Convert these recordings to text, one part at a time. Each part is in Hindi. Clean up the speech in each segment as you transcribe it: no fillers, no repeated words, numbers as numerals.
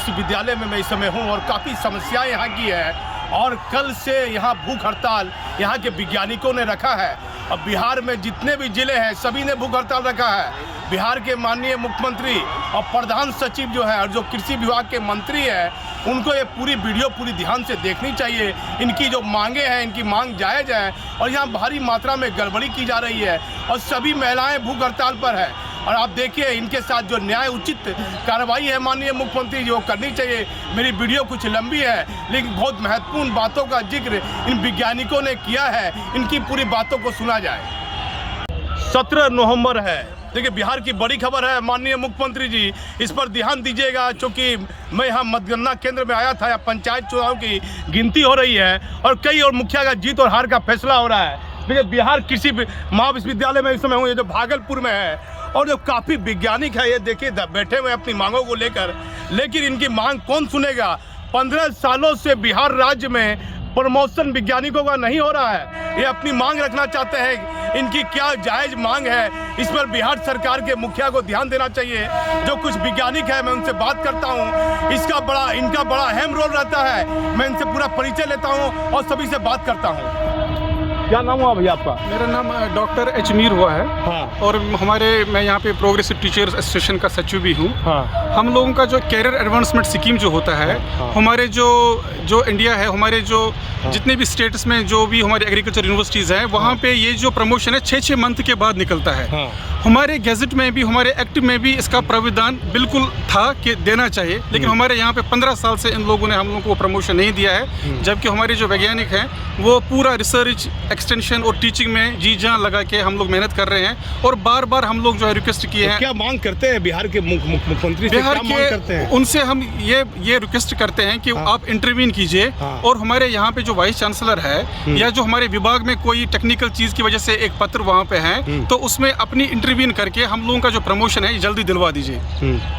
विश्वविद्यालय में मैं इस समय हूँ और काफ़ी समस्याएं यहाँ की है और कल से यहाँ भूख हड़ताल यहाँ के वैज्ञानिकों ने रखा है। अब बिहार में जितने भी जिले हैं सभी ने भूख हड़ताल रखा है। बिहार के माननीय मुख्यमंत्री और प्रधान सचिव जो है और जो कृषि विभाग के मंत्री हैं उनको ये पूरी वीडियो पूरी ध्यान से देखनी चाहिए। इनकी जो मांगे हैं इनकी मांग जायज़ है और यहाँ भारी मात्रा में गड़बड़ी की जा रही है और सभी महिलाएं भूख हड़ताल पर है। और आप देखिए इनके साथ जो न्याय उचित कार्रवाई है माननीय मुख्यमंत्री जो करनी चाहिए। मेरी वीडियो कुछ लंबी है लेकिन बहुत महत्वपूर्ण बातों का जिक्र इन वैज्ञानिकों ने किया है, इनकी पूरी बातों को सुना जाए। 17 नवंबर है। देखिए बिहार की बड़ी खबर है, माननीय मुख्यमंत्री जी इस पर ध्यान दीजिएगा। क्योंकि मैं यहाँ मतगणना केंद्र में आया था, या पंचायत चुनाव की गिनती हो रही है और कई और मुखिया का जीत और हार का फैसला हो रहा है। देखिए बिहार कृषि महाविश्वविद्यालय में इस समय हूँ, ये जो भागलपुर में है और जो काफ़ी वैज्ञानिक है ये देखिए बैठे हुए अपनी मांगों को लेकर, लेकिन इनकी मांग कौन सुनेगा। 15 सालों से बिहार राज्य में प्रमोशन वैज्ञानिकों का नहीं हो रहा है। ये अपनी मांग रखना चाहते हैं, इनकी क्या जायज़ मांग है इस पर बिहार सरकार के मुखिया को ध्यान देना चाहिए। जो कुछ वैज्ञानिक है मैं उनसे बात करता हूँ, इनका बड़ा अहम रोल रहता है। मैं इनसे पूरा परिचय लेता हूँ और सभी से बात करता हूँ। क्या नाम हुआ भैया आपका? मेरा नाम डॉक्टर एचमीर हुआ है। हाँ। और मैं यहाँ पे प्रोग्रेसिव टीचर्स एसोसिएशन का सचिव भी हूँ। हाँ। हम लोगों का जो कैरियर एडवांसमेंट स्कीम जो होता है, हाँ। हमारे जो इंडिया है, हमारे जितने भी स्टेट्स में जो भी हमारे एग्रीकल्चर यूनिवर्सिटीज़ हैं वहाँ पे ये जो प्रमोशन है 6 मंथ के बाद निकलता है। हाँ। हमारे गैजेट में भी हमारे एक्ट में भी इसका प्राविधान बिल्कुल था कि देना चाहिए, लेकिन हमारे यहाँ पे 15 साल से इन लोगों ने हम लोगों को प्रमोशन नहीं दिया है। जबकि हमारे जो वैज्ञानिक हैं वो पूरा रिसर्च एक्सटेंशन और टीचिंग में जी जान लगा के हम लोग मेहनत कर रहे हैं और बार बार हम लोग जो है रिक्वेस्ट किए हैं। क्या मांग करते हैं बिहार के मुख्यमंत्री से? बिहार क्या मांग करते हैं? उनसे हम ये रिक्वेस्ट करते हैं कि आप इंटरवीन कीजिए। हाँ। और हमारे यहाँ पे जो वाइस चांसलर है या जो हमारे विभाग में कोई टेक्निकल चीज़ की वजह से एक पत्र वहाँ पे है तो उसमें अपनी इंटरवीन करके हम लोगों का जो प्रमोशन है जल्दी दिलवा दीजिए,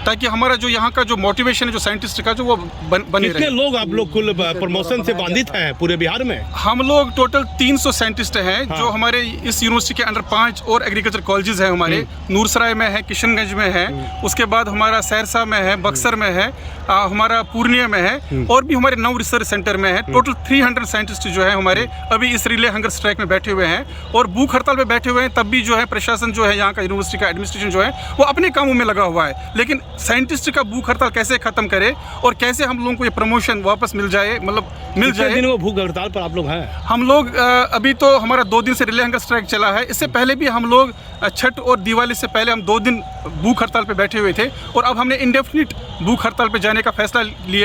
ताकि हमारा जो यहाँ का जो मोटिवेशन है जो साइंटिस्ट का जो वो बने रहे। कितने लोग आप लोग कुल प्रमोशन से बाधित हैं पूरे बिहार में? हम लोग टोटल 300 साइंटिस्ट हैं। हाँ। जो हमारे इस यूनिवर्सिटी के अंडर 5 और एग्रीकल्चर कॉलेजेस हैं हमारे। नूरसराय में है, किशनगंज में है, उसके बाद हमारा सहरसा में है, बक्सर में है, हमारा पूर्णिया में है और भी हमारे 9 रिसर्च सेंटर में है। टोटल 300 साइंटिस्ट जो है हमारे अभी इस रिले हंगर स्ट्राइक में बैठे हुए हैं और भूख हड़ताल पे बैठे हुए हैं। तब भी जो है प्रशासन जो है यहाँ का यूनिवर्सिटी का एडमिनिस्ट्रेशन जो है वो अपने कामों में लगा हुआ है, लेकिन साइंटिस्ट का भूख हड़ताल कैसे खत्म करे और कैसे हम लोगों को ये प्रमोशन वापस मिल जाए, मतलब मिल जाए। दिन वो भूख हड़ताल पर आप लोग हैं? हम लोग अभी तो हमारा 2 दिन से रिले हंगर स्ट्राइक चला है। इससे पहले भी हम लोग छठ और दिवाली से पहले हम 2 दिन भूख हड़ताल पे बैठे हुए थे और अब हमने इंडेफिनिट भूख हड़ताल पे जाने का फैसला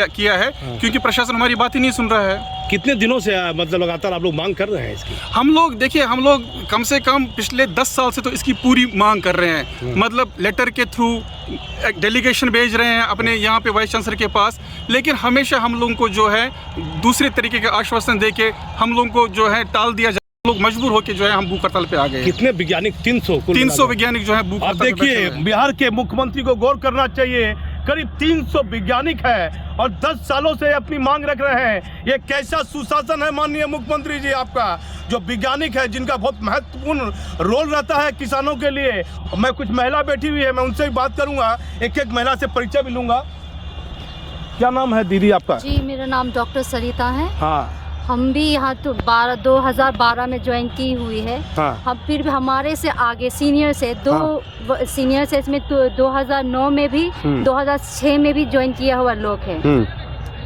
किया है क्योंकि प्रशासन हमारी बात ही नहीं सुन रहा है। कितने दिनों से मतलब लगातार आप लोग मांग कर रहे हैं इसकी? हम लोग देखिए, हम लोग कम से कम पिछले 10 साल से तो इसकी पूरी मांग कर रहे हैं। मतलब लेटर के थ्रू डेलीगेशन भेज रहे हैं अपने यहाँ पे वाइस चांसलर के पास, लेकिन हमेशा हम लोगों को जो है दूसरे तरीके के आश्वासन दे के हम लोगों को जो है टाल दिया जाए। लोग मजबूर होकर जो है हम भूख हड़ताल पे आ गए। कितने वैज्ञानिक? 300 वैज्ञानिक जो है भूख हड़ताल पे बैठे हुए हैं। देखिए बिहार के मुख्यमंत्री को गौर करना चाहिए, करीब 300 वैज्ञानिक है और 10 सालों से अपनी मांग रख रहे हैं। ये कैसा सुशासन है माननीय मुख्यमंत्री जी आपका? जो वैज्ञानिक है जिनका बहुत महत्वपूर्ण रोल रहता है किसानों के लिए। मैं कुछ महिला बैठी हुई है, मैं उनसे भी बात करूंगा, एक महिला से परिचय भी लूंगा। क्या नाम है दीदी आपका? जी मेरा नाम डॉक्टर सरिता है। हाँ। हम भी यहाँ तो 2012 में ज्वाइन की हुई है। हाँ। हम फिर भी हमारे से आगे सीनियर से सीनियर से इसमें 2009 में भी 2006 में भी ज्वाइन किया हुआ लोग हैं।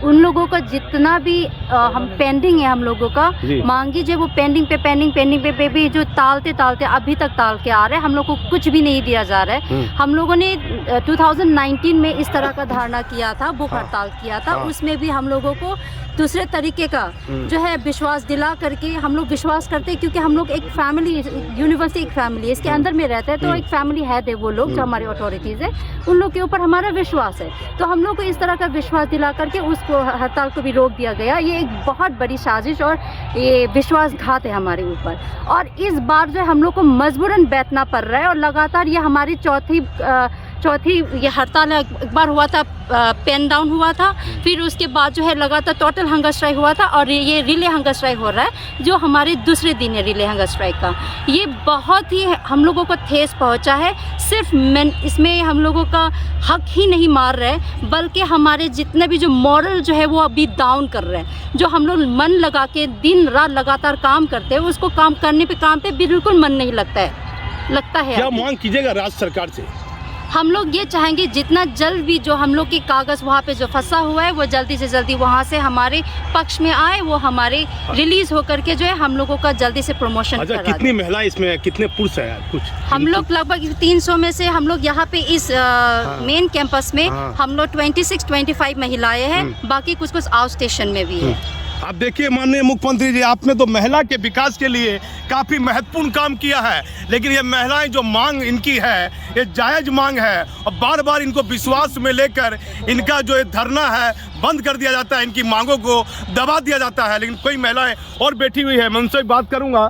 उन लोगों का जितना भी हम पेंडिंग है हम लोगों का मांगी जो वो पेंडिंग पे भी जो टालते अभी तक टाल के आ रहे हैं। हम लोग को कुछ भी नहीं दिया जा रहा है। हम लोगों ने 2019 में इस तरह का धारणा किया था, भूख हड़ताल किया था। उसमें भी हम लोगों को दूसरे तरीके का जो है विश्वास दिला करके हम लोग विश्वास करते हैं, क्योंकि हम लोग एक फैमिली, यूनिवर्सिटी एक फैमिली है, इसके अंदर में रहते हैं। तो एक फैमिली हेड है वो लोग जो हमारे अथॉरिटीज़ है, उन लोग के ऊपर हमारा विश्वास है। तो हम लोग को इस तरह का विश्वास दिला करके उसको हड़ताल को भी रोक दिया गया। ये एक बहुत बड़ी साजिश और ये विश्वासघात है हमारे ऊपर। और इस बार जो है हम लोग को मजबूरन बैठना पड़ रहा है और लगातार ये हमारी चौथी ये हड़ताल एक बार हुआ था, पेन डाउन हुआ था, फिर उसके बाद जो है लगातार टोटल हंगर स्ट्राइक हुआ था और ये रिले हंगर स्ट्राइक हो रहा है जो हमारे दूसरे दिन है रिले हंगर स्ट्राइक का। ये बहुत ही हम लोगों को ठेस पहुंचा है। सिर्फ इसमें हम लोगों का हक ही नहीं मार रहे बल्कि हमारे जितने भी जो मॉरल जो है वो अभी डाउन कर रहे हैं। जो हम लोग मन लगा के दिन रात लगातार काम करते हैं उसको काम पे बिल्कुल मन नहीं लगता है। क्या मांग कीजिएगा राज्य सरकार से? हम लोग ये चाहेंगे जितना जल्द भी जो हम लोग की कागज़ वहाँ पे जो फंसा हुआ है वो जल्दी से जल्दी वहाँ से हमारे पक्ष में आए, वो हमारे रिलीज होकर के जो है हम लोगों का जल्दी से प्रमोशन अच्छा, कितनी महिलाएं इसमें, कितने पुरुष हैं कुछ? हम लोग लगभग 300 में से हम लोग यहाँ पे इस मेन कैंपस में हम लोग 26-25 महिलाएं हैं, बाकी कुछ आउट स्टेशन में भी है। आप देखिए माननीय मुख्यमंत्री जी, आपने तो महिला के विकास के लिए काफ़ी महत्वपूर्ण काम किया है, लेकिन ये महिलाएं जो मांग इनकी है ये जायज़ मांग है और बार बार इनको विश्वास में लेकर इनका जो ये धरना है बंद कर दिया जाता है, इनकी मांगों को दबा दिया जाता है। लेकिन कोई महिलाएं और बैठी हुई है, मैं उनसे बात करूँगा।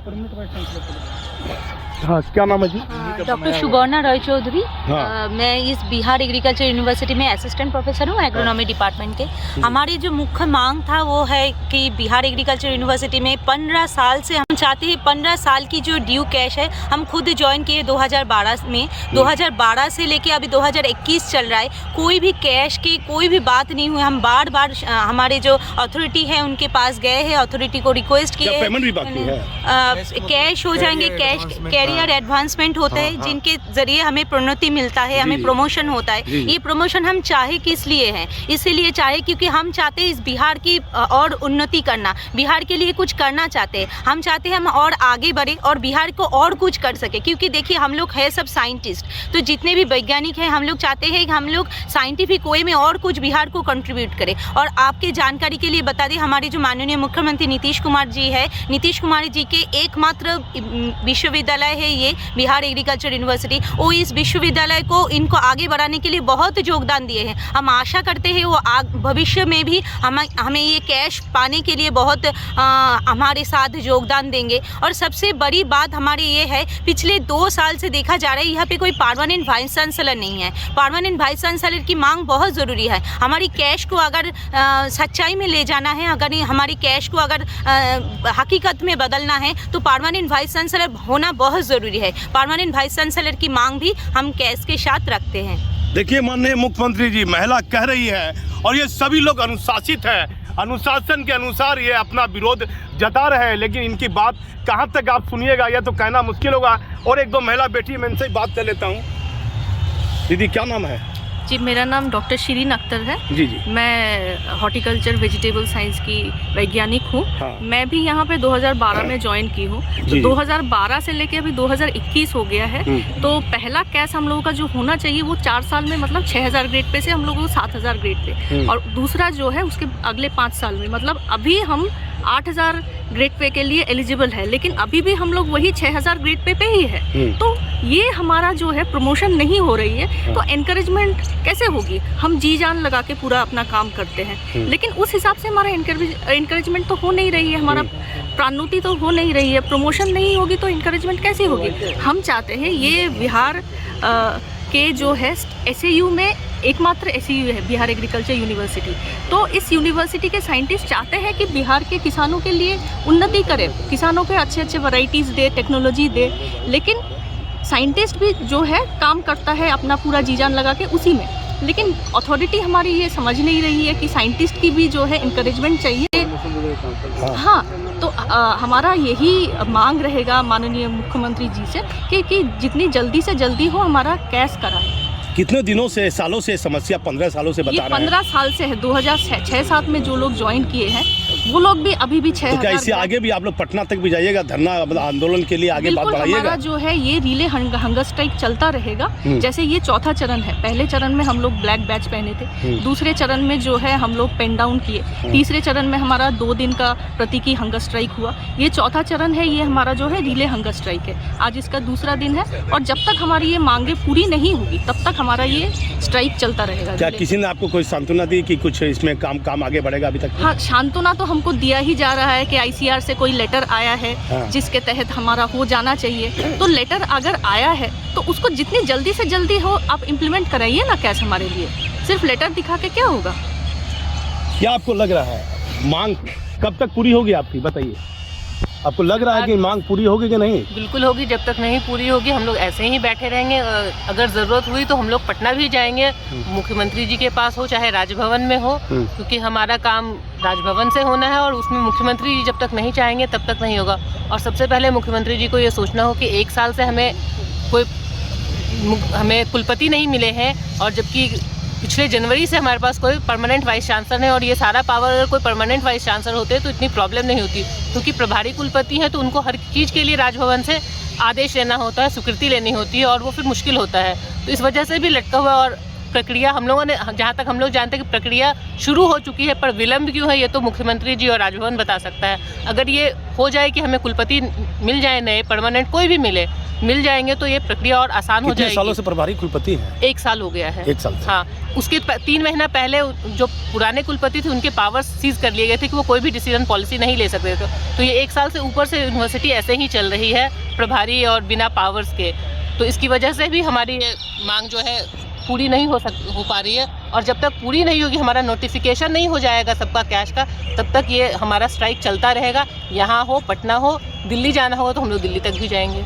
हाँ, क्या नाम है जी? डॉक्टर सुवर्णा रॉय चौधरी। मैं इस बिहार एग्रीकल्चर यूनिवर्सिटी में असिस्टेंट प्रोफेसर हूँ एग्रोनॉमी डिपार्टमेंट के। हमारी जो मुख्य मांग था वो है कि बिहार एग्रीकल्चर यूनिवर्सिटी में 15 साल से हम चाहते हैं 15 साल की जो ड्यू कैश है, हम खुद ज्वाइन किए 2012 में, 2012 से लेके अभी 2021 चल रहा है, कोई भी कैश की कोई भी बात नहीं हुई। हम बार बार हमारे जो अथॉरिटी है उनके पास गए हैं, अथॉरिटी को रिक्वेस्ट किए कैश हो जाएंगे, कैश एडवांसमेंट होता है जिनके जरिए हमें प्रोन्नति मिलता है, हमें प्रमोशन होता है। ये प्रमोशन हम चाहे किस लिए है? इसीलिए चाहे क्योंकि हम चाहते हैं इस बिहार की और उन्नति करना, बिहार के लिए कुछ करना चाहते हैं। हम चाहते हैं हम और आगे बढ़े और बिहार को और कुछ कर सके, क्योंकि देखिए हम लोग है सब साइंटिस्ट, तो जितने भी वैज्ञानिक हैं हम लोग चाहते हैं कि हम लोग साइंटिफिक वे में और कुछ बिहार को कंट्रीब्यूट करें। और आपके जानकारी के लिए बता दें, हमारे जो माननीय मुख्यमंत्री नीतीश कुमार जी है, नीतीश कुमार जी के एकमात्र विश्वविद्यालय है ये बिहार एग्रीकल्चर यूनिवर्सिटी। वो इस विश्वविद्यालय को इनको आगे बढ़ाने के लिए बहुत योगदान दिए हैं। हम आशा करते हैं वो भविष्य में भी हमें ये कैश पाने के लिए बहुत हमारे साथ योगदान देंगे। और सबसे बड़ी बात हमारी ये है, पिछले 2 साल से देखा जा रहा है यहाँ पे कोई परमानेंट वाइस चांसलर नहीं है। परमानेंट वाइस चांसलर की मांग बहुत ज़रूरी है। हमारी कैश को अगर सच्चाई में ले जाना है, अगर हमारी कैश को अगर हकीकत में बदलना है तो परमानेंट वाइस चांसलर होना बहुत ज़रूरी है। परमानेंट वाइस चांसलर की मांग भी हम कैश के साथ रखते हैं। देखिए माननीय मुख्यमंत्री जी, महिला कह रही है और ये सभी लोग अनुशासित है, अनुशासन के अनुसार ये अपना विरोध जता रहे हैं, लेकिन इनकी बात कहाँ तक आप सुनिएगा यह तो कहना मुश्किल होगा। और एक दो महिला बेटी, मैं इनसे बात कर लेता हूँ। दीदी क्या नाम है? जी, मेरा नाम डॉक्टर शिरीन अख्तर है। जी जी। मैं हॉर्टिकल्चर वेजिटेबल साइंस की वैज्ञानिक हूँ। हाँ। मैं भी यहाँ पे 2012 में ज्वाइन की हूँ। तो 2012 से लेके अभी 2021 हो गया है। तो पहला कैश हम लोगों का जो होना चाहिए वो 4 साल में मतलब 6000 ग्रेड पे से हम लोगों को 7000 ग्रेड पे, और दूसरा जो है उसके अगले 5 साल में मतलब अभी हम 8000 ग्रेड पे के लिए एलिजिबल है, लेकिन अभी भी हम लोग वही 6000 ग्रेड पे ही है। तो ये हमारा जो है प्रमोशन नहीं हो रही है, तो एनकरेजमेंट कैसे होगी? हम जी जान लगा के पूरा अपना काम करते हैं, लेकिन उस हिसाब से हमारा एनकरेजमेंट तो हो नहीं रही है, हमारा प्रोन्नति तो हो नहीं रही है। प्रमोशन नहीं होगी तो इनकरेजमेंट कैसे होगी? हम चाहते हैं ये बिहार के जो है SAU में एकमात्र SAU है बिहार एग्रीकल्चर यूनिवर्सिटी। तो इस यूनिवर्सिटी के साइंटिस्ट चाहते हैं कि बिहार के किसानों के लिए उन्नति करें, किसानों के अच्छे अच्छे वैरायटीज़ दे, टेक्नोलॉजी दे, लेकिन साइंटिस्ट भी जो है काम करता है अपना पूरा जी जान लगा के उसी में, लेकिन अथॉरिटी हमारी ये समझ नहीं रही है कि साइंटिस्ट की भी जो है इंकरेजमेंट चाहिए। हाँ, तो हमारा यही मांग रहेगा माननीय मुख्यमंत्री जी से कि जितनी जल्दी से जल्दी हो हमारा कैश कराएं। कितने दिनों से, सालों से समस्या? 15 सालों से बता रहे हैं। 15 साल से है। 2006-7 में जो लोग ज्वाइन किए हैं वो लोग भी अभी भी 6000। तो क्या इससे आगे भी आप लोग पटना तक भी जाइएगा धरना आंदोलन के लिए, आगे बात बढ़ाइएगा? हमारा जो है ये रिले हंगर स्ट्राइक चलता रहेगा। जैसे ये चौथा चरण है, पहले चरण में हम लोग ब्लैक बैच पहने थे, दूसरे चरण में जो है हम लोग पेन डाउन किए, तीसरे चरण में हमारा 2 दिन का प्रतीकी हंगर स्ट्राइक हुआ, ये चौथा चरण है, ये हमारा जो है रिले हंगर स्ट्राइक है। आज इसका दूसरा दिन है और जब तक हमारी ये मांगे पूरी नहीं होगी तब तक हमारा ये स्ट्राइक चलता रहेगा। क्या किसी ने आपको कोई सांत्वना दी कि कुछ इसमें काम आगे बढ़ेगा अभी तक? हाँ, सांत्वना तो हमको दिया ही जा रहा है कि ICR से कोई लेटर आया है जिसके तहत हमारा हो जाना चाहिए। तो लेटर अगर आया है तो उसको जितनी जल्दी से जल्दी हो आप इम्प्लीमेंट कराइए ना कैश हमारे लिए। सिर्फ लेटर दिखा के क्या होगा? क्या आपको लग रहा है मांग कब तक पूरी होगी आपकी, बताइए? आपको लग रहा है कि मांग पूरी होगी कि नहीं? बिल्कुल होगी। जब तक नहीं पूरी होगी हम लोग ऐसे ही बैठे रहेंगे। अगर ज़रूरत हुई तो हम लोग पटना भी जाएंगे, मुख्यमंत्री जी के पास हो चाहे राजभवन में हो, क्योंकि हमारा काम राजभवन से होना है और उसमें मुख्यमंत्री जी जब तक नहीं चाहेंगे तब तक नहीं होगा। और सबसे पहले मुख्यमंत्री जी को ये सोचना हो कि 1 साल से हमें कुलपति नहीं मिले हैं, और जबकि पिछले जनवरी से हमारे पास कोई परमानेंट वाइस चांसलर है, और ये सारा पावर अगर कोई परमानेंट वाइस चांसलर होते तो इतनी प्रॉब्लम नहीं होती, क्योंकि प्रभारी कुलपति हैं तो उनको हर चीज़ के लिए राजभवन से आदेश लेना होता है, स्वीकृति लेनी होती है, और वो फिर मुश्किल होता है। तो इस वजह से भी लटका हुआ, और प्रक्रिया हम लोगों ने, जहाँ तक हम लोग जानते हैं कि प्रक्रिया शुरू हो चुकी है, पर विलम्ब क्यों है ये तो मुख्यमंत्री जी और राजभवन बता सकता है। अगर ये हो जाए कि हमें कुलपति मिल जाए, नए परमानेंट कोई भी मिल जाएंगे तो ये प्रक्रिया और आसान हो जाएगी। कितने सालों से प्रभारी कुलपति हैं? 1 साल हो गया है। 1 साल से। हाँ, उसके 3 महीना पहले जो पुराने कुलपति थे उनके पावर्स सीज कर लिए गए थे कि वो कोई भी डिसीजन पॉलिसी नहीं ले सकते थे। तो ये 1 साल से ऊपर से यूनिवर्सिटी ऐसे ही चल रही है प्रभारी और बिना पावर्स के। तो इसकी वजह से भी हमारी मांग जो है पूरी नहीं हो पा रही है, और जब तक पूरी नहीं होगी, हमारा नोटिफिकेशन नहीं हो जाएगा सबका कैश का, तब तक ये हमारा स्ट्राइक चलता रहेगा। यहाँ हो, पटना हो, दिल्ली जाना होगा तो हम लोग दिल्ली तक भी जाएंगे।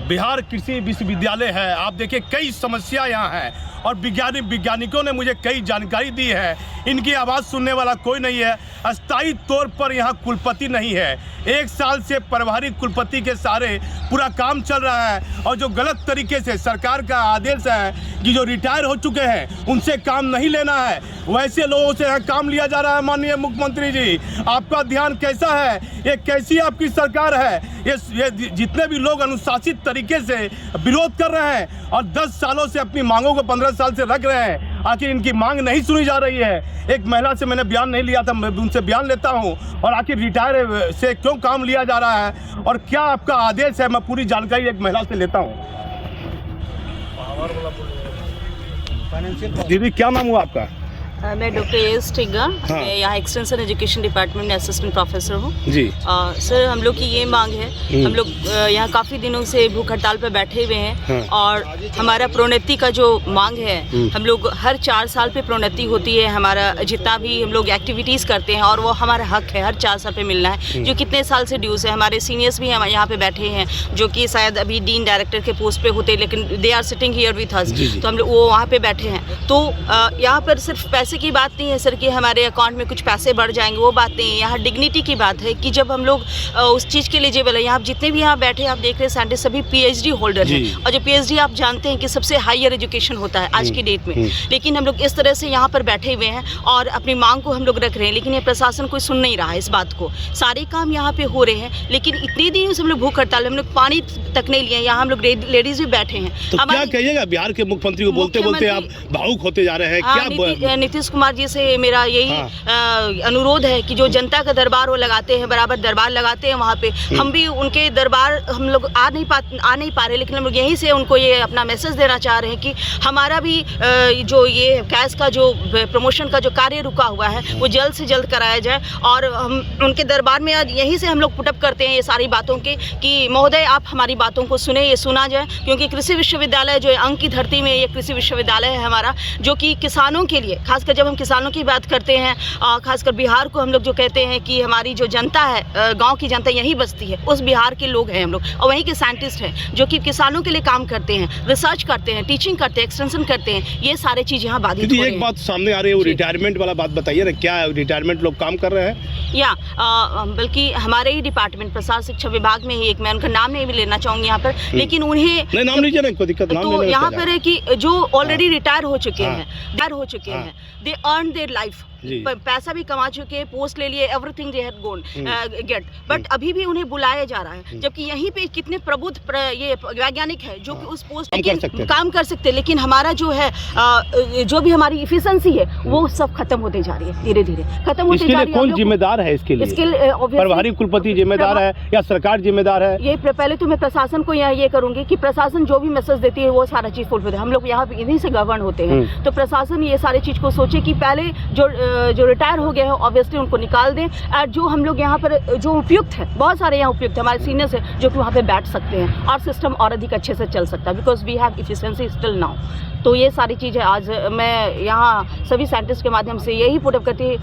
बिहार कृषि विश्वविद्यालय है, आप देखिए कई समस्या यहाँ है, और वैज्ञानिकों ने मुझे कई जानकारी दी है। इनकी आवाज़ सुनने वाला कोई नहीं है। अस्थायी तौर पर यहाँ कुलपति नहीं है। 1 साल से प्रभारी कुलपति के सारे पूरा काम चल रहा है, और जो गलत तरीके से सरकार का आदेश है कि जो रिटायर हो चुके हैं उनसे काम नहीं लेना है, वैसे लोगों से यहाँ काम लिया जा रहा है। माननीय मुख्यमंत्री जी, आपका ध्यान कैसा है? ये कैसी आपकी सरकार है? ये जितने भी लोग अनुशासित तरीके से विरोध कर रहे हैं और 10 सालों से अपनी मांगों को 15 साल से रख रहे हैं, आखिर इनकी मांग नहीं सुनी जा रही है। एक महिला से मैंने बयान नहीं लिया था, मैं उनसे बयान लेता हूं, और आखिर रिटायर से क्यों काम लिया जा रहा है और क्या आपका आदेश है, मैं पूरी जानकारी एक महिला से लेता हूं। दीदी, क्या नाम हुआ आपका? मैं डॉक्टर एस टिग्गा, मैं यहाँ एक्सटेंशन एजुकेशन डिपार्टमेंट में असिस्टेंट प्रोफेसर हूँ जी। सर, हम लोग की ये मांग है, हम लोग यहाँ काफ़ी दिनों से भूख हड़ताल पर बैठे हुए हैं, और हमारा प्रोन्नति का जो मांग है, हम लोग हर 4 साल पे प्रोन्नति होती है। हमारा जितना भी हम लोग एक्टिविटीज़ करते हैं, और वो हमारा हक है, हर 4 साल पे मिलना है, जो कितने साल से ड्यूज़ है। हमारे सीनियर्स भी हम यहाँ पे बैठे हैं, जो कि शायद अभी डीन डायरेक्टर के पोस्ट पे होते, लेकिन they are sitting here with us, तो हम लोग वो वहाँ पे बैठे हैं। तो यहाँ पर सिर्फ पैसे की बात नहीं है सर कि हमारे अकाउंट में कुछ पैसे बढ़ जाएंगे, वो बात नहीं है। यहाँ डिग्निटी की बात है कि जब हम लोग उस चीज़ के एलिजिबल है। यहाँ जितने भी यहाँ बैठे आप देख रहे हैं साइंटिस्ट सभी PhD होल्डर हैं, और जो PhD आप जानते हैं कि सबसे हायर एजुकेशन होता है आज की डेट में। लेकिन हम लोग इस तरह से यहाँ पर बैठे हुए हैं और अपनी मांग को हम लोग रख रहे हैं, लेकिन ये प्रशासन कोई सुन नहीं रहा है इस बात को। सारे काम यहाँ पे हो रहे हैं, लेकिन इतने दिन से हम लोग भूख हड़ताल, हम लोग पानी तक नहीं लिए। यहाँ हम लोग लेडीज भी बैठे हैं। तो क्या कहिएगा बिहार के मुख्यमंत्री को? बोलते बोलते आप भावुक होते जा रहे हैं। क्या नीतीश कुमार जी से मेरा यही अनुरोध है कि जो जनता का दरबार वो लगाते हैं, बराबर दरबार लगाते हैं वहाँ पे, हम भी उनके दरबार हम लोग आ नहीं पा रहे, लेकिन हम लोग यहीं से उनको ये अपना मैसेज देना चाह रहे हैं कि हमारा भी जो ये कैश का जो प्रमोशन का जो कार्य रुका हुआ है वो जल्द से जल्द कराया जाए। और हम उनके दरबार में यहीं से हम लोग पुटअप करते हैं ये सारी बातों के कि महोदय आप हमारी बातों को सुने, ये सुना जाए, क्योंकि कृषि विश्वविद्यालय जो अंक की धरती में ये कृषि विश्वविद्यालय है हमारा, जो कि किसानों के लिए, खासकर जब हम किसानों की बात करते हैं, खासकर बिहार को हम लोग जो कहते हैं कि हमारी जो जनता है, गांव की जनता यहीं बसती है, उस बिहार के लोग हैं हम लोग, और वहीं के साइंटिस्ट हैं जो कि किसानों के लिए काम करते हैं, रिसर्च करते हैं, टीचिंग करते हैं, एक्सटेंशन करते हैं। ये सारे चीज़ यहाँ बाधित हो रही है। एक बात सामने आ रही है, वो रिटायरमेंट वाला बात बताइए ना, क्या रिटायरमेंट लोग काम कर रहे हैं? या बल्कि हमारे ही डिपार्टमेंट प्रसार शिक्षा विभाग में ही एक, मैं उनका नाम नहीं भी लेना चाहूँगी यहाँ पर, लेकिन उन्हें नाम लीजिए ना, कोई दिक्कत नाम तो यहाँ पर है कि जो ऑलरेडी रिटायर हो चुके हैं, दे अर्न देयर लाइफ, पैसा भी कमा चुके हैं, पोस्ट ले लिए, everything they had gonna get, but अभी भी उन्हें बुलाया जा रहा है, जबकि यहीं पे कितने प्रबुद्ध ये वैज्ञानिक है जो कि उस पोस्ट पे काम कर सकते हैं, लेकिन हमारा जो है जो भी हमारी इफिशिएंसी है वो सब खत्म होते जा रही है, धीरे धीरे खत्म होते जा रही है। कौन जिम्मेदार है इसके लिए? प्रभारी कुलपति जिम्मेदार है या सरकार जिम्मेदार है? ये पहले तो मैं प्रशासन को यहाँ ये करूंगी कि प्रशासन जो भी मैसेज देती है वो सारा चीज फुलफिल है। हम लोग यहाँ इन्हीं से गवर्न होते हैं, तो प्रशासन ये सारी चीज को सोचे कि पहले जो जो रिटायर हो गए हैं ऑब्वियसली उनको निकाल दें, और जो हम लोग यहाँ पर जो उपयुक्त है, बहुत सारे यहाँ उपयुक्त है हमारे सीनियर्स है जो कि वहाँ पे बैठ सकते हैं और सिस्टम और अधिक अच्छे से चल सकता है, because we have efficiency still now. तो ये सारी चीज़ें आज मैं यहाँ सभी साइंटिस्ट के माध्यम से यही पुट अप करती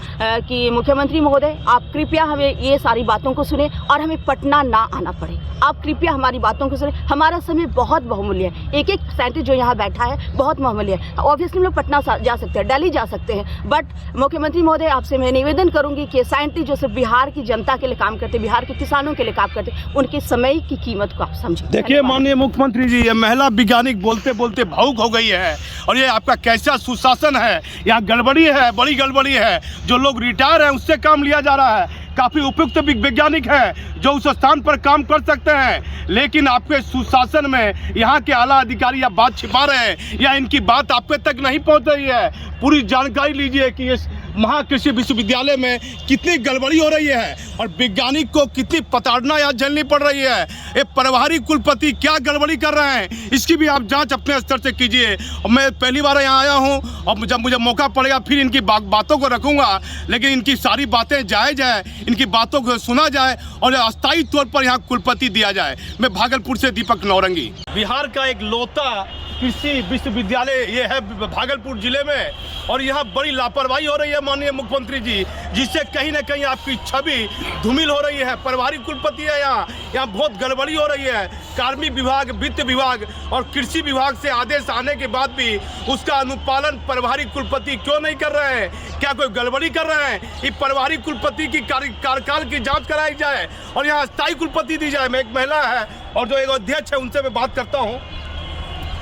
कि मुख्यमंत्री महोदय आप कृपया हमें ये सारी बातों को सुने और हमें पटना ना आना पड़े। आप कृपया हमारी बातों को सुने, हमारा समय बहुत बहुमूल्य है। एक एक साइंटिस्ट जो यहाँ बैठा है बहुत बहुमूल्य है। ऑब्वियसली हम लोग पटना जा सकते हैं, दिल्ली जा सकते हैं, बट मुख्यमंत्री महोदय आपसे मैं निवेदन करूँगी कि साइंटिस्ट जो सिर्फ बिहार की जनता के लिए काम करते, बिहार के किसानों के लिए काम करते, उनके समय की कीमत को आप समझें। देखिए माननीय मुख्यमंत्री जी, ये महिला वैज्ञानिक बोलते बोलते भावुक हो गई है, और ये आपका कैसा सुशासन है। यहाँ गड़बड़ी है, बड़ी गड़बड़ी है। जो लोग रिटायर हैं उससे काम लिया जा रहा है। काफ़ी उपयुक्त वैज्ञानिक है जो उस स्थान पर काम कर सकते हैं, लेकिन आपके सुशासन में यहाँ के आला अधिकारी या बात छिपा रहे हैं या इनकी बात आप तक नहीं पहुँच रही है। पूरी जानकारी लीजिए कि इस महाकृषि विश्वविद्यालय में कितनी गड़बड़ी हो रही है और वैज्ञानिक को कितनी प्रताड़ना यहाँ झेलनी पड़ रही है। ये प्रभारी कुलपति क्या गड़बड़ी कर रहे हैं, इसकी भी आप जांच अपने स्तर से कीजिए। और मैं पहली बार यहाँ आया हूँ और जब मुझे मौका पड़ेगा फिर इनकी बातों को रखूँगा, लेकिन इनकी सारी बातें जायज़ है, इनकी बातों को सुना जाए और अस्थायी तौर पर यहाँ कुलपति दिया जाए। मैं भागलपुर से दीपक नौरंगी। बिहार का एक लौता कृषि विश्वविद्यालय ये है भागलपुर जिले में, और यहाँ बड़ी लापरवाही हो रही है माननीय मुख्यमंत्री जी, जिससे कहीं ना कहीं आपकी छवि धूमिल हो रही है। प्रभारी कुलपति है यहाँ बहुत गड़बड़ी हो रही है। कार्मिक विभाग, वित्त विभाग और कृषि विभाग से आदेश आने के बाद भी उसका अनुपालन प्रभारी कुलपति क्यों नहीं कर रहे हैं? क्या कोई गड़बड़ी कर रहे हैं? ये प्रभारी कुलपति की कार्यकाल की जाँच कराई जाए और यहाँ अस्थायी कुलपति दी जाए। मैं एक महिला है और जो एक अध्यक्ष है उनसे मैं बात करता हूँ।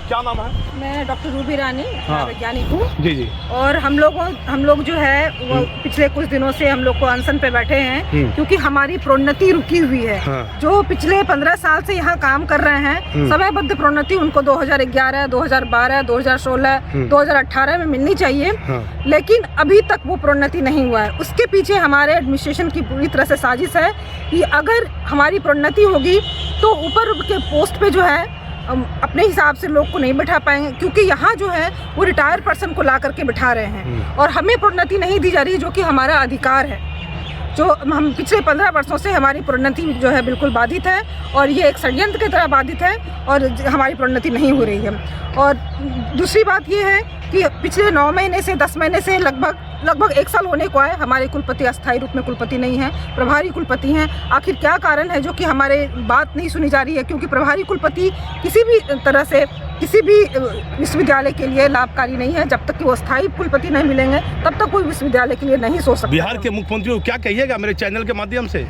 क्या नाम है? मैं डॉक्टर रूबी रानी, वैज्ञानिक हूँ। जी जी। और हम लोग जो है वो पिछले कुछ दिनों से हम लोग को अनशन पे बैठे हैं क्योंकि हमारी प्रोन्नति रुकी हुई है। जो पिछले 15 साल से यहाँ काम कर रहे हैं, समयबद्ध प्रोन्नति उनको 2011, 2012, 2016, 2018 में मिलनी चाहिए, लेकिन अभी तक वो प्रोन्नति नहीं हुआ है। उसके पीछे हमारे एडमिनिस्ट्रेशन की पूरी तरह से साजिश है कि अगर हमारी प्रोन्नति होगी तो ऊपर के पोस्ट पे जो है अपने हिसाब से लोग को नहीं बैठा पाएंगे, क्योंकि यहाँ जो है वो रिटायर पर्सन को ला करके बिठा रहे हैं और हमें प्रोन्नति नहीं दी जा रही, जो कि हमारा अधिकार है। जो हम पिछले 15 वर्षों से हमारी प्रोन्नति जो है बिल्कुल बाधित है और ये एक षड्यंत्र की तरह बाधित है और हमारी प्रोन्नति नहीं हो रही है। और दूसरी बात ये है कि पिछले 9 महीने से 10 महीने से लगभग 1 साल होने को है, हमारे कुलपति अस्थायी रूप में कुलपति नहीं है, प्रभारी कुलपति हैं। आखिर क्या कारण है जो कि हमारे बात नहीं सुनी जा रही है? क्योंकि प्रभारी कुलपति किसी भी तरह से किसी भी विश्वविद्यालय के लिए लाभकारी नहीं है। जब तक कि वो अस्थायी कुलपति नहीं मिलेंगे तब तक कोई विश्वविद्यालय के लिए नहीं सोच सकता। बिहार के मुख्यमंत्री को क्या कहिएगा मेरे चैनल के माध्यम से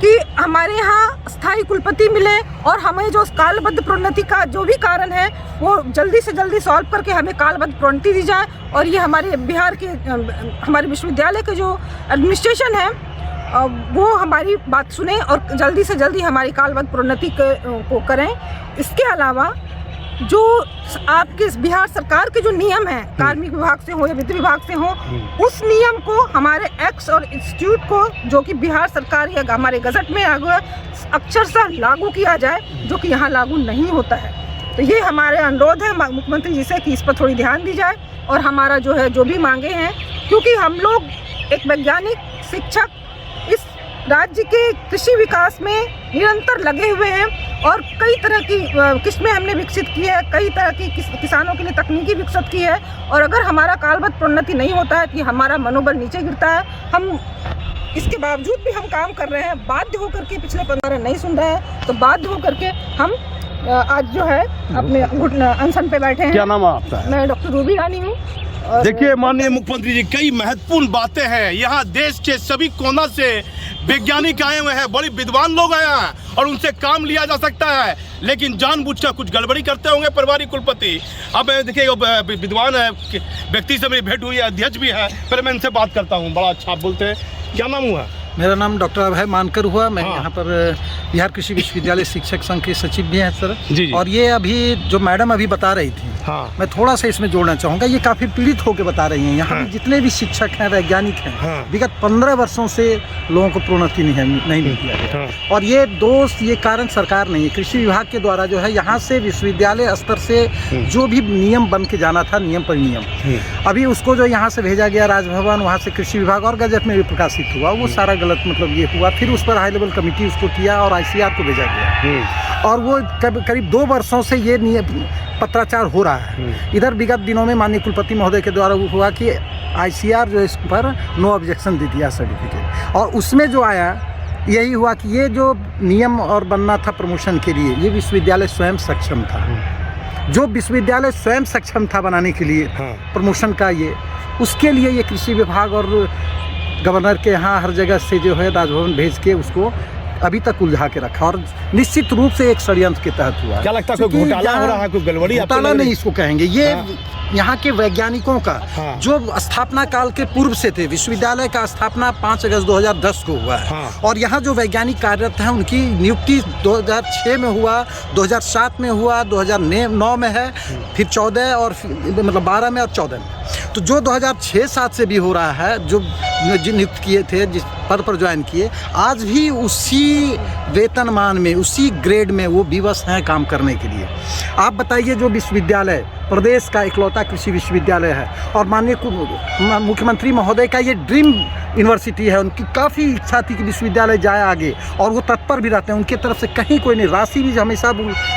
कि हमारे यहाँ स्थायी कुलपति मिले और हमें जो कालबद्ध प्रोन्नति का जो भी कारण है वो जल्दी से जल्दी सॉल्व करके हमें कालबद्ध प्रोन्नति दी जाए और ये हमारे बिहार के हमारे विश्वविद्यालय के जो एडमिनिस्ट्रेशन है वो हमारी बात सुने और जल्दी से जल्दी हमारी कालबद्ध प्रोन्नति को करें। इसके अलावा जो आपके बिहार सरकार के जो नियम है, कार्मिक विभाग से हो या वित्त विभाग से हो, उस नियम को हमारे एक्ट्स और इंस्टीट्यूट को जो कि बिहार सरकार या हमारे गजट में अक्षरशः लागू किया जाए, जो कि यहाँ लागू नहीं होता है। तो ये हमारे अनुरोध है मुख्यमंत्री जी से कि इस पर थोड़ी ध्यान दी जाए और हमारा जो है जो भी मांगे हैं, क्योंकि हम लोग एक वैज्ञानिक शिक्षक इस राज्य के कृषि विकास में निरंतर लगे हुए हैं और कई तरह की किस्में हमने विकसित की है, कई तरह की किसानों के लिए तकनीकी विकसित की है। और अगर हमारा कालबद्ध प्रोन्नति नहीं होता है तो हमारा मनोबल नीचे गिरता है। हम इसके बावजूद भी हम काम कर रहे हैं, बाध्य होकर के पिछले 15 नहीं सुन रहे हैं, तो बाध्य होकर के हम आज जो है अपने अनशन पे बैठे हैं। क्या नाम है आपका? मैं डॉक्टर रूबी रानी हूँ। देखिए माननीय मुख्यमंत्री जी, कई महत्वपूर्ण बातें हैं। यहाँ देश के सभी कोना से वैज्ञानिक आए हुए हैं, बड़े विद्वान लोग आए हैं और उनसे काम लिया जा सकता है, लेकिन जानबूझकर कुछ गड़बड़ी करते होंगे प्रभारी कुलपति। अब देखिए विद्वान है व्यक्ति से मेरी भेंट हुई है, अध्यक्ष भी है, फिर मैं इनसे बात करता हूँ। बड़ा अच्छा आप बोलते हैं। क्या नाम हुआ? मेरा नाम डॉक्टर अभय मानकर हुआ। मैं यहाँ पर बिहार कृषि विश्वविद्यालय शिक्षक संघ के सचिव भी हैं सर। जी। और ये अभी जो मैडम अभी बता रही थी, मैं थोड़ा सा इसमें जोड़ना चाहूँगा। ये काफ़ी पीड़ित होकर बता रही हैं। यहाँ जितने भी शिक्षक हैं, वैज्ञानिक हैं, विगत 15 वर्षों से लोगों को प्रोन्नति नहीं मिल गया। और ये दोष, ये कारण सरकार नहीं है, कृषि विभाग के द्वारा जो है यहाँ से विश्वविद्यालय स्तर से जो भी नियम बन के जाना था, नियम परिनियम, अभी उसको जो यहाँ से भेजा गया राजभवन, वहाँ से कृषि विभाग और गजट में भी प्रकाशित हुआ, वो सारा गलत मतलब ये हुआ। फिर उस पर हाई लेवल कमेटी उसको किया और ICR को भेजा गया। और वो करीब 2 वर्षों से ये नियम पत्राचार हो रहा है। इधर विगत दिनों में माननीय कुलपति महोदय के द्वारा हुआ कि ICR जो इस पर नो ऑब्जेक्शन दे दिया सर्टिफिकेट, और उसमें जो आया यही हुआ कि ये जो नियम और बनना था प्रमोशन के लिए, ये विश्वविद्यालय स्वयं सक्षम था। जो विश्वविद्यालय स्वयं सक्षम था बनाने के लिए प्रमोशन का, ये उसके लिए ये कृषि विभाग और गवर्नर के यहाँ हर जगह से जो है राजभवन भेज के उसको अभी तक उलझा के रखा, और निश्चित रूप से एक षड्यंत्र के तहत हुआ। क्या लगता है कोई घोटाला हो रहा है, कोई गड़बड़ी? घोटाला नहीं इसको कहेंगे, ये यहाँ के वैज्ञानिकों का जो स्थापना काल के पूर्व से थे। विश्वविद्यालय का स्थापना 5 अगस्त 2010 को हुआ है। और यहाँ जो वैज्ञानिक कार्यरत हैं उनकी नियुक्ति 2006 में हुआ, 2007 में हुआ, 2009 में है, फिर 14 और मतलब 12 में और 14 में। तो जो 2006-07 से भी हो रहा है, जो नियुक्त किए थे, जिस पद पर ज्वाइन किए, आज भी उसी वेतनमान में, उसी ग्रेड में वो विवश हैं काम करने के लिए। आप बताइए, जो विश्वविद्यालय प्रदेश का इकलौता कृषि विश्वविद्यालय है और माननीय मुख्यमंत्री महोदय का ये ड्रीम यूनिवर्सिटी है, उनकी काफ़ी इच्छा थी कि विश्वविद्यालय जाए आगे, और वो तत्पर भी रहते हैं। उनके तरफ से कहीं कोई नहीं, राशि भी हमेशा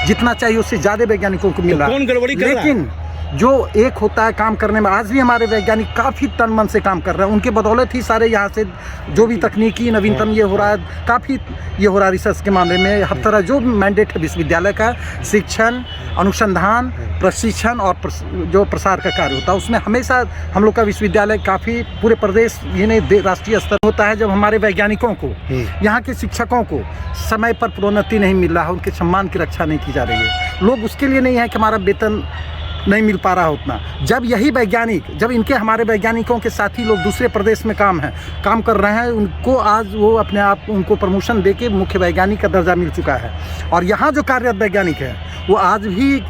जितना चाहिए उससे ज़्यादा वैज्ञानिकों को मिल रहा है। लेकिन जो एक होता है काम करने में, आज भी हमारे वैज्ञानिक काफ़ी तन मन से काम कर रहे हैं। उनके बदौलत ही सारे यहाँ से जो भी तकनीकी नवीनतम ये हो रहा है, काफ़ी ये हो रहा है रिसर्च के मामले में। हर तरह जो मैंडेट है विश्वविद्यालय का, शिक्षण, अनुसंधान, प्रशिक्षण और जो प्रसार का कार्य होता है, उसमें हमेशा हम लोग का विश्वविद्यालय काफ़ी पूरे प्रदेश ही नहीं राष्ट्रीय स्तर होता है। जब हमारे वैज्ञानिकों को, यहाँ के शिक्षकों को समय पर प्रोन्नति नहीं मिल रहा है, उनके सम्मान की रक्षा नहीं की जा रही है, लोग उसके लिए नहीं है कि हमारा वेतन नहीं मिल पा रहा उतना। जब यही वैज्ञानिक, जब इनके हमारे वैज्ञानिकों के साथी लोग दूसरे प्रदेश में काम कर रहे हैं, उनको आज वो अपने आप उनको प्रमोशन देके मुख्य वैज्ञानिक का दर्जा मिल चुका है। और यहाँ जो कार्यरत वैज्ञानिक है वो आज भी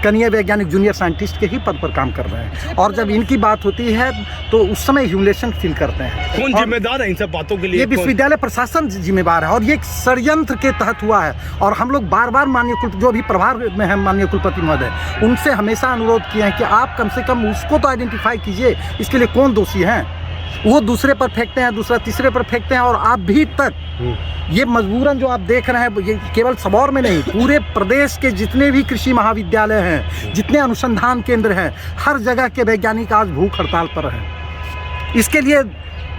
कनीय वैज्ञानिक जूनियर साइंटिस्ट के ही पद पर काम कर रहे हैं। और जब इनकी बात होती है तो उस समय ह्यूमिलेशन फील करते हैं। कौन जिम्मेदार है इन सब बातों के लिए? ये विश्वविद्यालय प्रशासन जिम्मेदार है, और ये एक षड्यंत्र के तहत हुआ है। और हम लोग बार बार माननीय जो अभी प्रभार में है माननीय कुलपति महोदय, उनसे हमेशा अनुरोध किए हैं कि आप कम से कम उसको तो आइडेंटिफाई कीजिए, इसके लिए कौन दोषी हैं। वो दूसरे पर फेंकते हैं, दूसरा तीसरे पर फेंकते हैं, और अभी तक ये मजबूरन जो आप देख रहे हैं, ये केवल सबौर में नहीं, पूरे प्रदेश के जितने भी कृषि महाविद्यालय हैं, जितने अनुसंधान केंद्र हैं, हर जगह के वैज्ञानिक आज भूख हड़ताल पर हैं। इसके लिए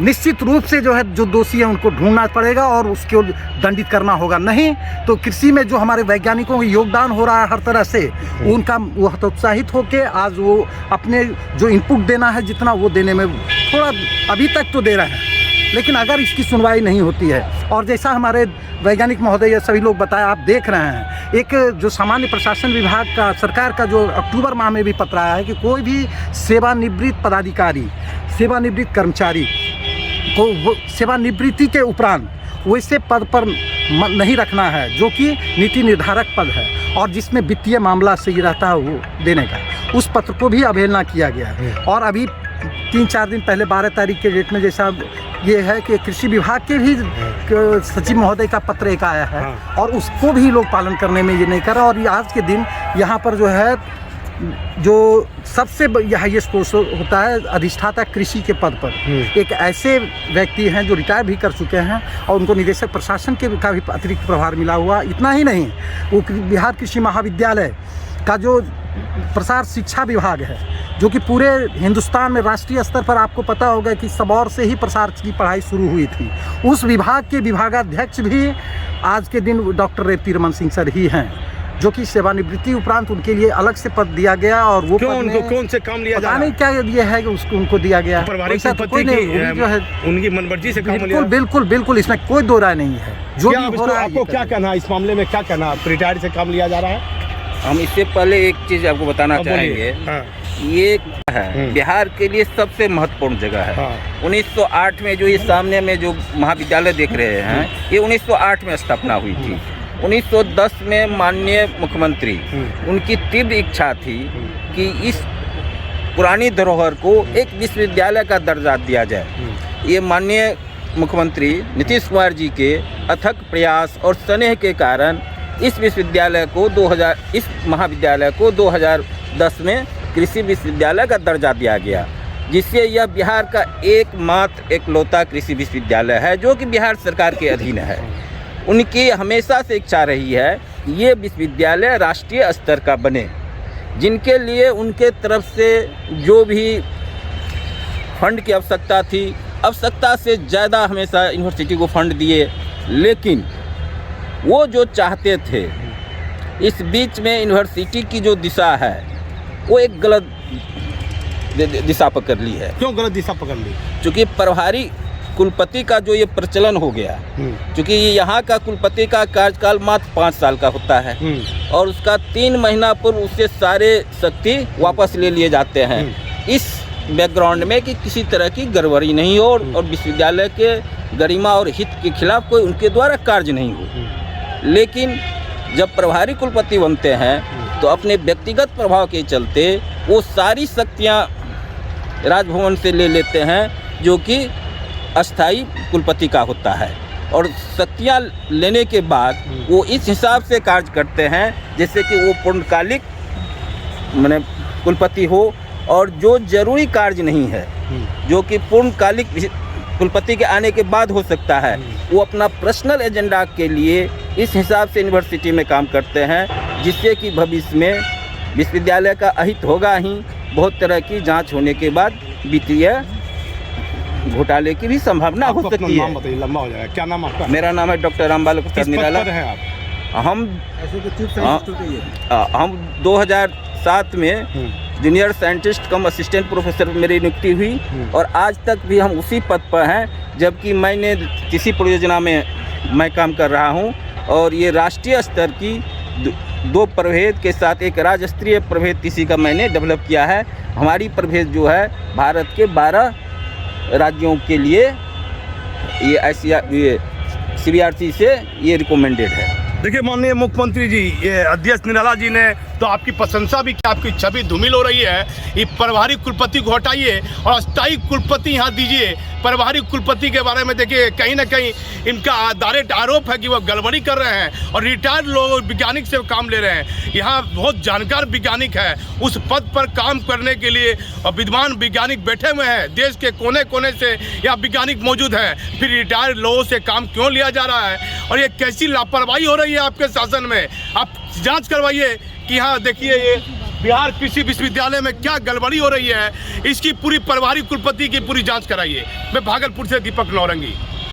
निश्चित रूप से जो है जो दोषी है उनको ढूंढना पड़ेगा और उसको दंडित करना होगा। नहीं तो कृषि में जो हमारे वैज्ञानिकों का योगदान हो रहा है हर तरह से, उनका वो हतोत्साहित होकर आज वो अपने जो इनपुट देना है जितना, वो देने में थोड़ा अभी तक तो दे रहे हैं। लेकिन अगर इसकी सुनवाई नहीं होती है, और जैसा हमारे वैज्ञानिक महोदय सभी लोग बताया, आप देख रहे हैं, एक जो सामान्य प्रशासन विभाग का, सरकार का जो अक्टूबर माह में भी पत्र आया है कि कोई भी सेवानिवृत्त पदाधिकारी, सेवानिवृत्त कर्मचारी को सेवानिवृत्ति के उपरांत वैसे पद पर नहीं रखना है जो कि नीति निर्धारक पद है और जिसमें वित्तीय मामला सही रहता है वो देने का। उस पत्र को भी अवहेलना किया गया है। और अभी 3-4 दिन पहले 12 तारीख के डेट में जैसा ये है कि कृषि विभाग के भी सचिव महोदय का पत्र एक आया है, और उसको भी लोग पालन करने में ये नहीं कर रहे। और आज के दिन यहाँ पर जो है जो सबसे हाईएस्ट पोस्ट होता है अधिष्ठाता कृषि के पद पर, एक ऐसे व्यक्ति हैं जो रिटायर भी कर चुके हैं, और उनको निदेशक प्रशासन के का भी अतिरिक्त प्रभार मिला हुआ। इतना ही नहीं, वो बिहार कृषि महाविद्यालय का जो प्रसार शिक्षा विभाग है, जो कि पूरे हिंदुस्तान में राष्ट्रीय स्तर पर आपको पता होगा कि सबौर से ही प्रसार की पढ़ाई शुरू हुई थी, उस विभाग के विभागाध्यक्ष भी आज के दिन डॉक्टर रेवती रमन सिंह सर ही हैं, जो कि सेवानिवृत्ति उपरांत उनके लिए अलग से पद दिया गया। और वो क्यों उनको कौन से काम लिया जा रहा है? नहीं क्या ये है कि उसको उनको दिया गया, ऐसा तो कोई नहीं जो है उनकी मनमर्जी से काम लिया। बिल्कुल इसमें कोई दो राय नहीं है। जो भी हो रहा है, आपको क्या कहना है इस मामले में? क्या कहना, रिटायर से काम लिया जा रहा है? हम इससे पहले एक चीज़ आपको बताना चाहेंगे ये है बिहार के लिए सबसे महत्वपूर्ण जगह है। 1908 में जो ये सामने में जो महाविद्यालय देख रहे हैं, ये 1908 में स्थापना हुई थी। 1910 में माननीय मुख्यमंत्री, उनकी तीव्र इच्छा थी कि इस पुरानी धरोहर को एक विश्वविद्यालय का दर्जा दिया जाए। ये माननीय मुख्यमंत्री नीतीश कुमार जी के अथक प्रयास और स्नेह के कारण इस महाविद्यालय को 2010 में कृषि विश्वविद्यालय का दर्जा दिया गया, जिससे यह बिहार का एकमात्र एकलौता कृषि विश्वविद्यालय है जो कि बिहार सरकार के अधीन है। उनकी हमेशा से इच्छा रही है ये विश्वविद्यालय राष्ट्रीय स्तर का बने, जिनके लिए उनके तरफ से जो भी फंड की आवश्यकता थी, आवश्यकता से ज़्यादा हमेशा यूनिवर्सिटी को फंड दिए। लेकिन वो जो चाहते थे, इस बीच में यूनिवर्सिटी की जो दिशा है वो एक गलत दिशा पकड़ ली है। क्यों गलत दिशा पकड़ ली? क्योंकि प्रभारी कुलपति का जो ये प्रचलन हो गया, क्योंकि यहाँ का कुलपति का कार्यकाल मात्र 5 साल का होता है और उसका 3 महीना पूर्व उससे सारे शक्ति वापस ले लिए जाते हैं, इस बैकग्राउंड में कि किसी तरह की गड़बड़ी नहीं हो और विश्वविद्यालय के गरिमा और हित के खिलाफ कोई उनके द्वारा कार्य नहीं हो। लेकिन जब प्रभारी कुलपति बनते हैं तो अपने व्यक्तिगत प्रभाव के चलते वो सारी शक्तियाँ राजभवन से ले लेते हैं जो कि अस्थाई कुलपति का होता है, और शक्तियाँ लेने के बाद वो इस हिसाब से कार्य करते हैं जैसे कि वो पूर्णकालिक माने कुलपति हो, और जो जरूरी कार्य नहीं है जो कि पूर्णकालिक कुलपति के आने के बाद हो सकता है, वो अपना पर्सनल एजेंडा के लिए इस हिसाब से यूनिवर्सिटी में काम करते हैं, जिससे कि भविष्य में विश्वविद्यालय का अहित होगा ही। बहुत तरह की जांच होने के बाद वित्तीय घोटाले की भी संभावना हो सकती है। बताइए, लंबा हो जाएगा। क्या नाम आपका? मेरा नाम है डॉक्टर रामबाल प्रसाद निराला। हम 2007 में जूनियर साइंटिस्ट कम असिस्टेंट प्रोफेसर मेरी नियुक्ति हुई और आज तक भी हम उसी पद पर हैं, जबकि मैंने किसी परियोजना में मैं काम कर रहा हूं और ये राष्ट्रीय स्तर की 2 प्रभेद के साथ एक राज्य स्तरीय प्रभेद किसी का मैंने डेवलप किया है। हमारी प्रभेद जो है भारत के 12 राज्यों के लिए ये CBRC से ये रिकमेंडेड है। देखिए माननीय मुख्यमंत्री जी, ये अध्यक्ष निराला जी ने तो आपकी प्रशंसा भी की, आपकी छवि धूमिल हो रही है। ये प्रभारी कुलपति को हटाइए और अस्थायी कुलपति यहाँ दीजिए। प्रभारी कुलपति के बारे में देखिए, कहीं ना कहीं इनका डायरेक्ट आरोप है कि वह गड़बड़ी कर रहे हैं और रिटायर्ड लोग वैज्ञानिक से काम ले रहे हैं। यहाँ बहुत जानकार वैज्ञानिक है, उस पद पर काम करने के लिए और विद्वान वैज्ञानिक बैठे हुए हैं। देश के कोने कोने से यहाँ वैज्ञानिक मौजूद है, फिर रिटायर्ड लोगों से काम क्यों लिया जा रहा है और ये कैसी लापरवाही हो रही है आपके शासन में? आप जाँच करवाइए कि हाँ देखिए ये बिहार कृषि विश्वविद्यालय में क्या गड़बड़ी हो रही है, इसकी पूरी प्रभारी कुलपति की पूरी जांच कराइए। मैं भागलपुर से दीपक नौरंगी।